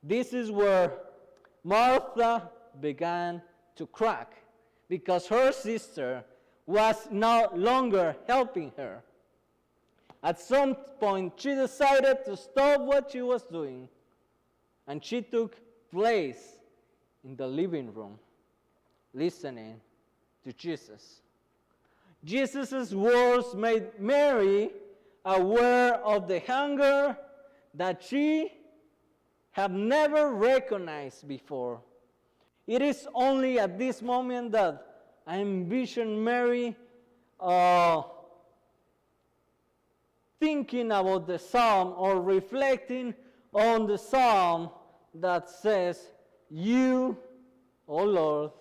This is where Martha began to crack, because her sister was no longer helping her. At some point, she decided to stop what she was doing, and she took place in the living room, listening to Jesus. Jesus' words made Mary aware of the hunger that she had never recognized before. It is only at this moment that I envision Mary thinking about the psalm or reflecting on the psalm that says, "You, O Lord,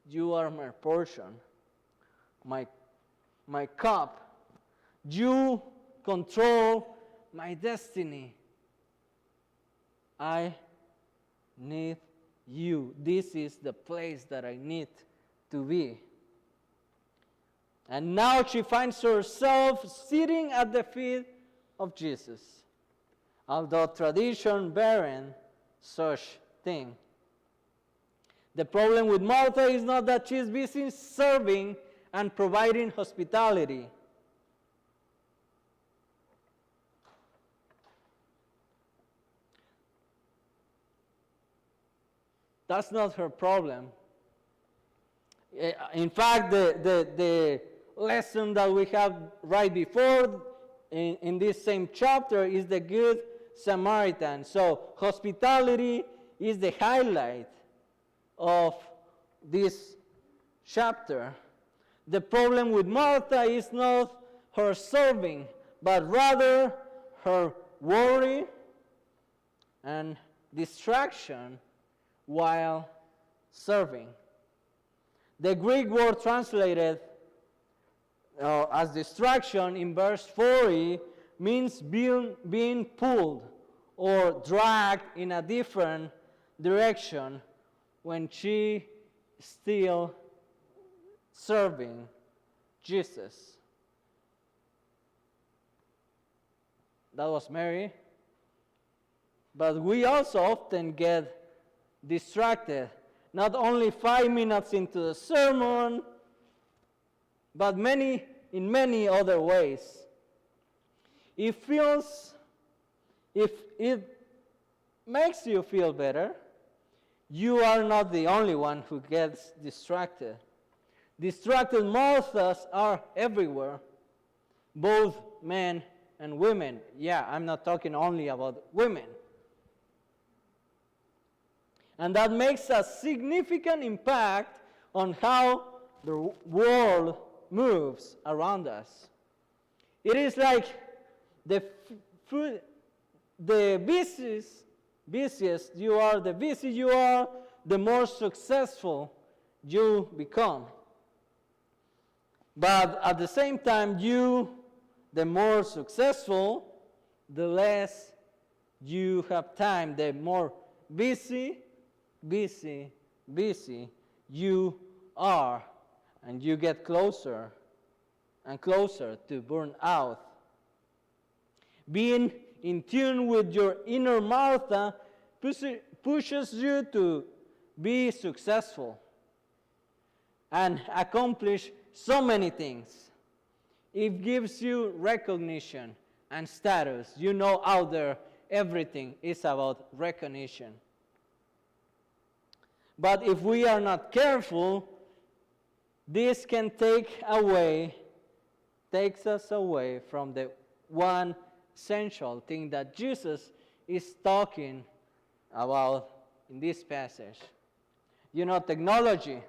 you are my portion, my cup. You control my destiny. I need you. This is the place that I need to be." And now she finds herself sitting at the feet of Jesus, although tradition barren such thing. The problem with Martha is not that she's busy serving and providing hospitality. That's not her problem. In fact, the lesson that we have right before in this same chapter is the Good Samaritan. So hospitality is the highlight of this chapter. The problem with Martha is not her serving, but rather her worry and distraction while serving. The Greek word translated as distraction in verse 40 means being pulled or dragged in a different direction when she is still serving Jesus. That was Mary. But we also often get distracted, not only 5 minutes into the sermon, but in many other ways. If it makes you feel better, you are not the only one who gets distracted. Distracted Marthas are everywhere, both men and women. Yeah, I'm not talking only about women. And that makes a significant impact on how the world moves around us. It is like the busiest you are, the busier you are, the more successful you become. But at the same time, the more successful, the less you have time, the more busy you are, and you get closer and closer to burnout. Being in tune with your inner Martha pushes you to be successful and accomplish so many things. It gives you recognition and status. You know out there everything is about recognition. But if we are not careful, this can takes us away from the one essential thing that Jesus is talking about in this passage. You know, technology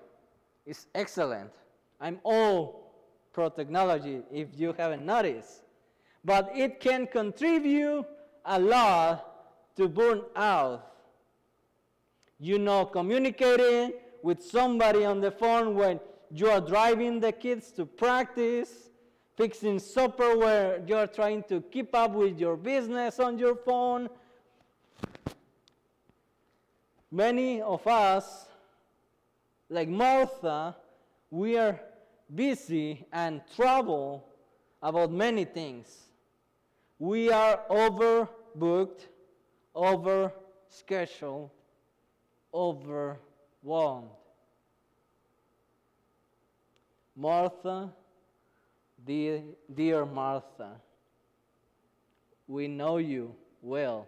is excellent. I'm all pro technology, if you haven't noticed. But it can contribute a lot to burnout. You know, communicating with somebody on the phone when you are driving the kids to practice, fixing supper where you're trying to keep up with your business on your phone. Many of us, like Martha, we are busy and troubled about many things. We are overbooked, schedule, overwhelmed. Martha, dear Martha, we know you well.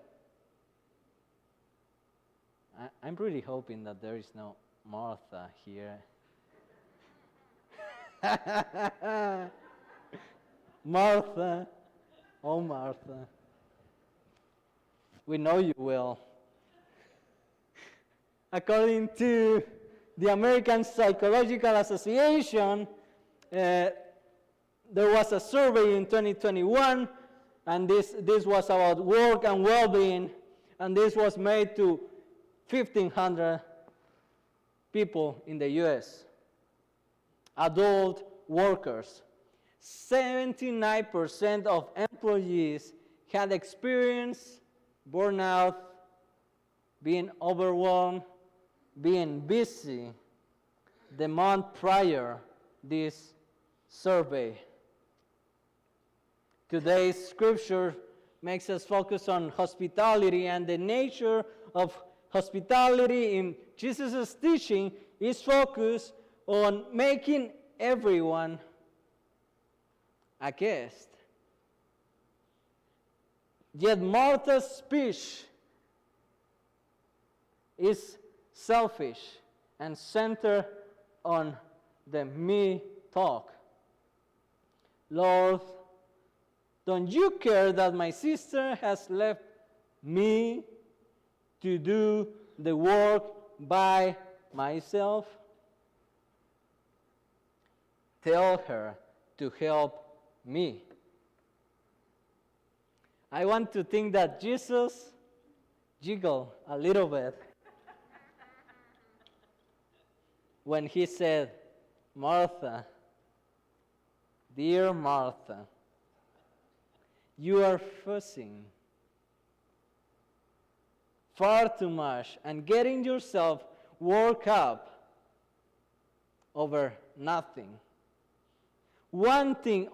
I'm really hoping that there is no Martha here. Martha, oh Martha, we know you well. According to the American Psychological Association, there was a survey in 2021, and this was about work and well-being, and this was made to 1,500 people in the U.S., adult workers. 79% of employees had experienced burnout, being overwhelmed, being busy the month prior this survey. Today's scripture makes us focus on hospitality, and the nature of hospitality in Jesus' teaching is focused on making everyone a guest. Yet Martha's speech is selfish and centered on the me talk. Lord, don't you care that my sister has left me to do the work by myself? Tell her to help me. I want to think that Jesus jiggled a little bit when he said, Martha, dear Martha, you are fussing far too much and getting yourself worked up over nothing. One thing